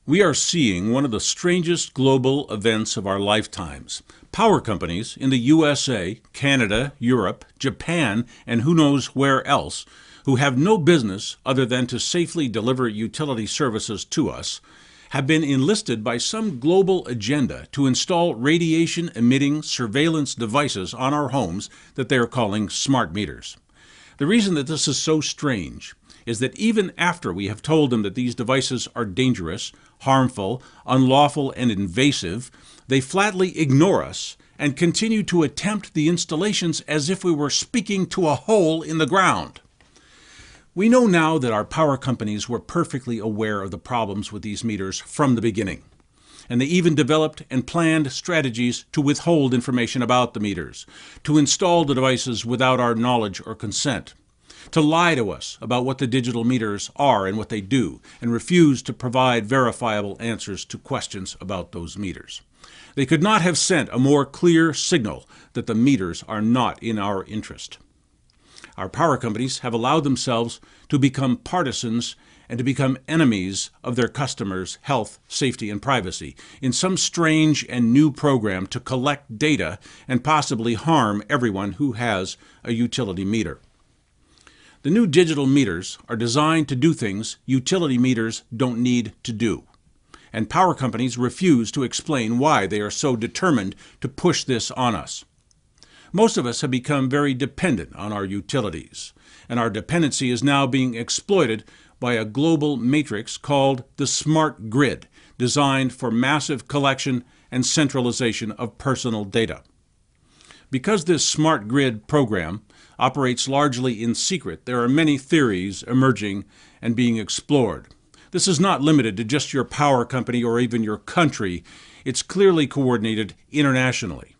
We are seeing one of the strangest global events of our lifetimes. Power companies in the USA, Canada, Europe, Japan, and who knows where else, who have no business other than to safely deliver utility services to us, have been enlisted by some global agenda to install radiation-emitting surveillance devices on our homes that they are calling smart meters. The reason that this is so strange is that even after we have told them that these devices are dangerous, harmful, unlawful, and invasive, they flatly ignore us and continue to attempt the installations as if we were speaking to a hole in the ground. We know now that our power companies were perfectly aware of the problems with these meters from the beginning, and they even developed and planned strategies to withhold information about the meters, to install the devices without our knowledge or consent, to lie to us about what the digital meters are and what they do, and refuse to provide verifiable answers to questions about those meters. They could not have sent a more clear signal that the meters are not in our interest. Our power companies have allowed themselves to become partisans and to become enemies of their customers' health, safety, and privacy in some strange and new program to collect data and possibly harm everyone who has a utility meter. The new digital meters are designed to do things utility meters don't need to do, and power companies refuse to explain why they are so determined to push this on us. Most of us have become very dependent on our utilities, and our dependency is now being exploited by a global matrix called the smart grid, designed for massive collection and centralization of personal data. Because this smart grid program operates largely in secret, there are many theories emerging and being explored. This is not limited to just your power company or even your country. It's clearly coordinated internationally.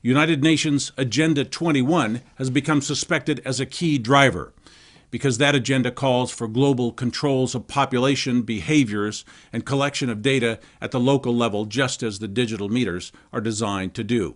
United Nations Agenda 21 has become suspected as a key driver because that agenda calls for global controls of population behaviors and collection of data at the local level, just as the digital meters are designed to do.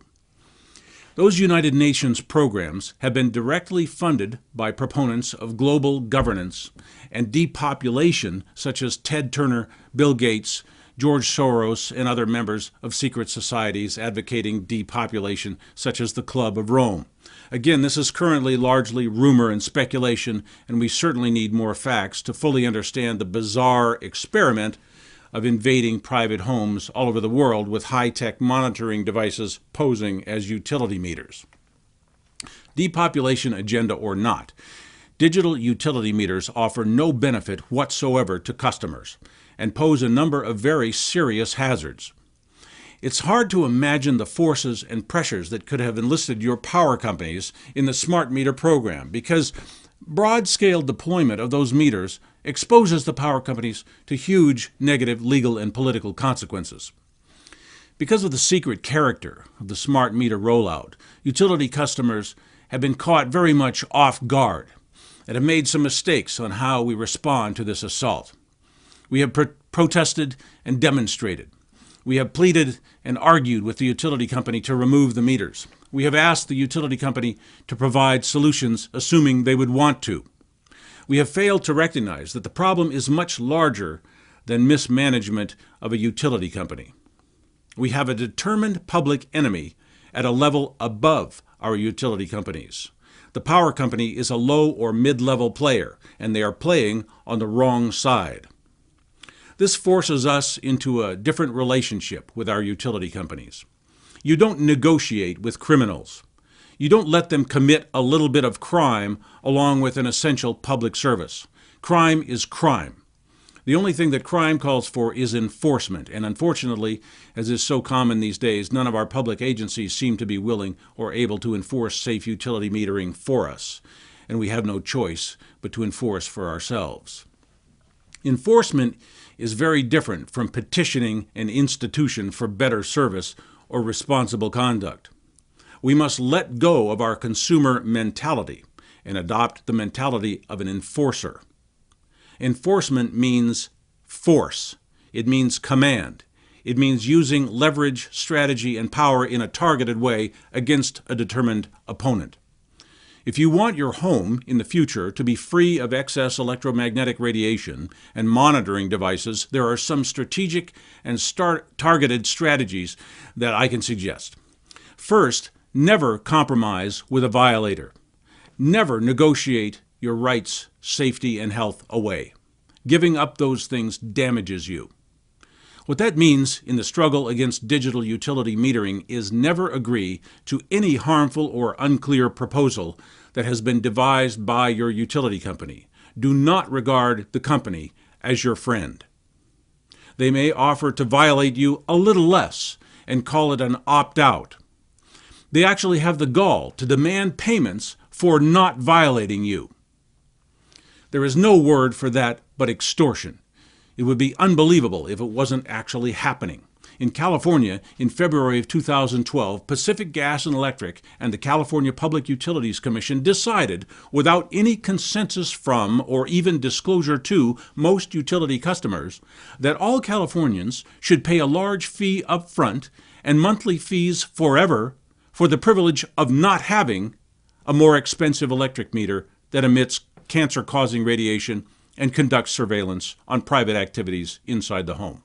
Those United Nations programs have been directly funded by proponents of global governance and depopulation such as Ted Turner, Bill Gates, George Soros, and other members of secret societies advocating depopulation such as the Club of Rome. Again, this is currently largely rumor and speculation, and we certainly need more facts to fully understand the bizarre experiment of invading private homes all over the world with high-tech monitoring devices posing as utility meters. Depopulation agenda or not, digital utility meters offer no benefit whatsoever to customers and pose a number of very serious hazards. It's hard to imagine the forces and pressures that could have enlisted your power companies in the smart meter program because broad-scale deployment of those meters exposes the power companies to huge negative legal and political consequences. Because of the secret character of the smart meter rollout, utility customers have been caught very much off guard and have made some mistakes on how we respond to this assault. We have protested and demonstrated. We have pleaded and argued with the utility company to remove the meters. We have asked the utility company to provide solutions, assuming they would want to. We have failed to recognize that the problem is much larger than mismanagement of a utility company. We have a determined public enemy at a level above our utility companies. The power company is a low or mid-level player, and they are playing on the wrong side. This forces us into a different relationship with our utility companies. You don't negotiate with criminals. You don't let them commit a little bit of crime along with an essential public service. Crime is crime. The only thing that crime calls for is enforcement, and unfortunately, as is so common these days, none of our public agencies seem to be willing or able to enforce safe utility metering for us, and we have no choice but to enforce for ourselves. Enforcement is very different from petitioning an institution for better service or responsible conduct. We must let go of our consumer mentality and adopt the mentality of an enforcer. Enforcement means force. It means command. It means using leverage, strategy, and power in a targeted way against a determined opponent. If you want your home in the future to be free of excess electromagnetic radiation and monitoring devices, there are some strategic and targeted strategies that I can suggest. First, never compromise with a violator. Never negotiate your rights, safety, and health away. Giving up those things damages you. What that means in the struggle against digital utility metering is never agree to any harmful or unclear proposal that has been devised by your utility company. Do not regard the company as your friend. They may offer to violate you a little less and call it an opt-out. They actually have the gall to demand payments for not violating you. There is no word for that but extortion. It would be unbelievable if it wasn't actually happening. In California, in February of 2012, Pacific Gas and Electric and the California Public Utilities Commission decided, without any consensus from or even disclosure to most utility customers, that all Californians should pay a large fee up front and monthly fees forever for the privilege of not having a more expensive electric meter that emits cancer-causing radiation and conducts surveillance on private activities inside the home.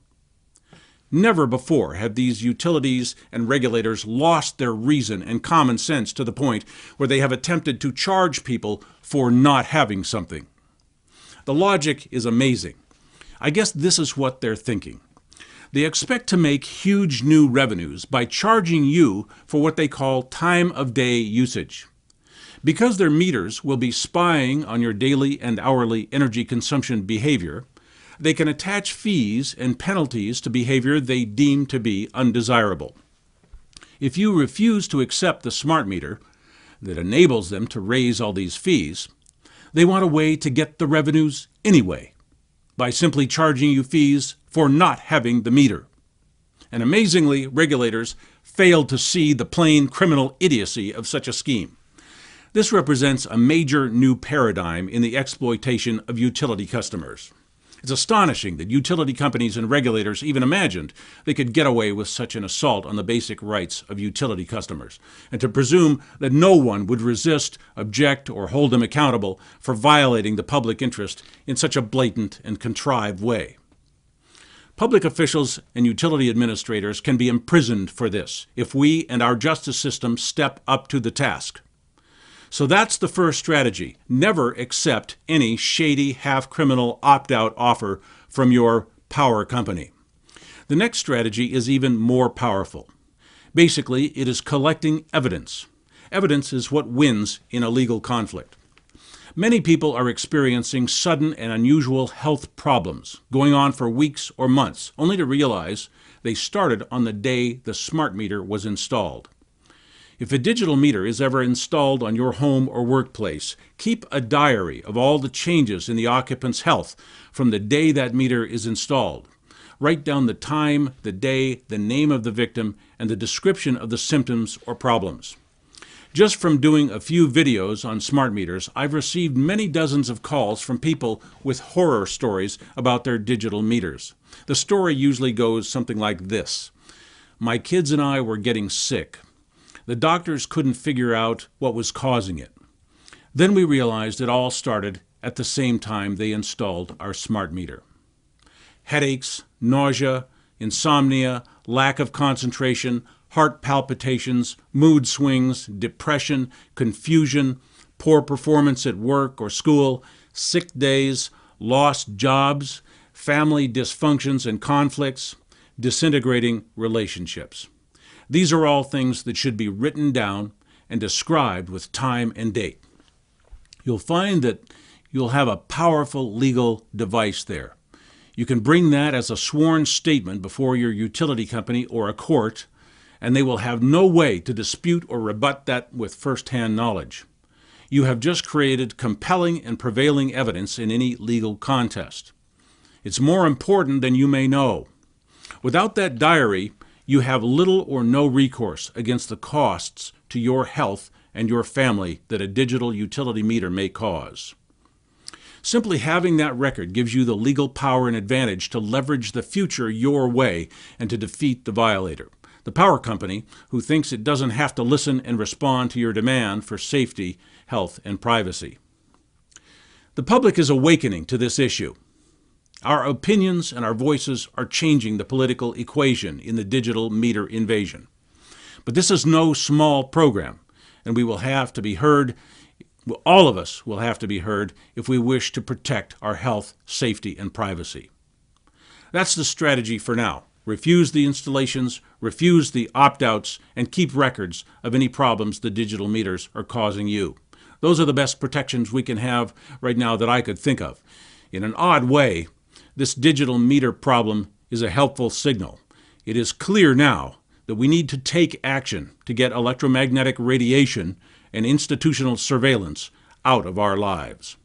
Never before have these utilities and regulators lost their reason and common sense to the point where they have attempted to charge people for not having something. The logic is amazing. I guess this is what they're thinking. They expect to make huge new revenues by charging you for what they call time of day usage. Because their meters will be spying on your daily and hourly energy consumption behavior, they can attach fees and penalties to behavior they deem to be undesirable. If you refuse to accept the smart meter that enables them to raise all these fees, they want a way to get the revenues anyway, by simply charging you fees for not having the meter. And amazingly, regulators failed to see the plain criminal idiocy of such a scheme. This represents a major new paradigm in the exploitation of utility customers. It's astonishing that utility companies and regulators even imagined they could get away with such an assault on the basic rights of utility customers, and to presume that no one would resist, object, or hold them accountable for violating the public interest in such a blatant and contrived way. Public officials and utility administrators can be imprisoned for this if we and our justice system step up to the task. So that's the first strategy. Never accept any shady, half-criminal opt-out offer from your power company. The next strategy is even more powerful. Basically, it is collecting evidence. Evidence is what wins in a legal conflict. Many people are experiencing sudden and unusual health problems, going on for weeks or months, only to realize they started on the day the smart meter was installed. If a digital meter is ever installed on your home or workplace, keep a diary of all the changes in the occupant's health from the day that meter is installed. Write down the time, the day, the name of the victim, and the description of the symptoms or problems. Just from doing a few videos on smart meters, I've received many dozens of calls from people with horror stories about their digital meters. The story usually goes something like this. My kids and I were getting sick. The doctors couldn't figure out what was causing it. Then we realized it all started at the same time they installed our smart meter. Headaches, nausea, insomnia, lack of concentration, heart palpitations, mood swings, depression, confusion, poor performance at work or school, sick days, lost jobs, family dysfunctions and conflicts, disintegrating relationships. These are all things that should be written down and described with time and date. You'll find that you'll have a powerful legal device there. You can bring that as a sworn statement before your utility company or a court, and they will have no way to dispute or rebut that with first-hand knowledge. You have just created compelling and prevailing evidence in any legal contest. It's more important than you may know. Without that diary, you have little or no recourse against the costs to your health and your family that a digital utility meter may cause. Simply having that record gives you the legal power and advantage to leverage the future your way and to defeat the violator. the power company who thinks it doesn't have to listen and respond to your demand for safety, health, and privacy. The public is awakening to this issue. Our opinions and our voices are changing the political equation in the digital meter invasion. But this is no small program, and we will have to be heard. All of us will have to be heard if we wish to protect our health, safety, and privacy. That's the strategy for now. Refuse the installations, refuse the opt-outs, and keep records of any problems the digital meters are causing you. Those are the best protections we can have right now that I could think of. In an odd way, this digital meter problem is a helpful signal. It is clear now that we need to take action to get electromagnetic radiation and institutional surveillance out of our lives.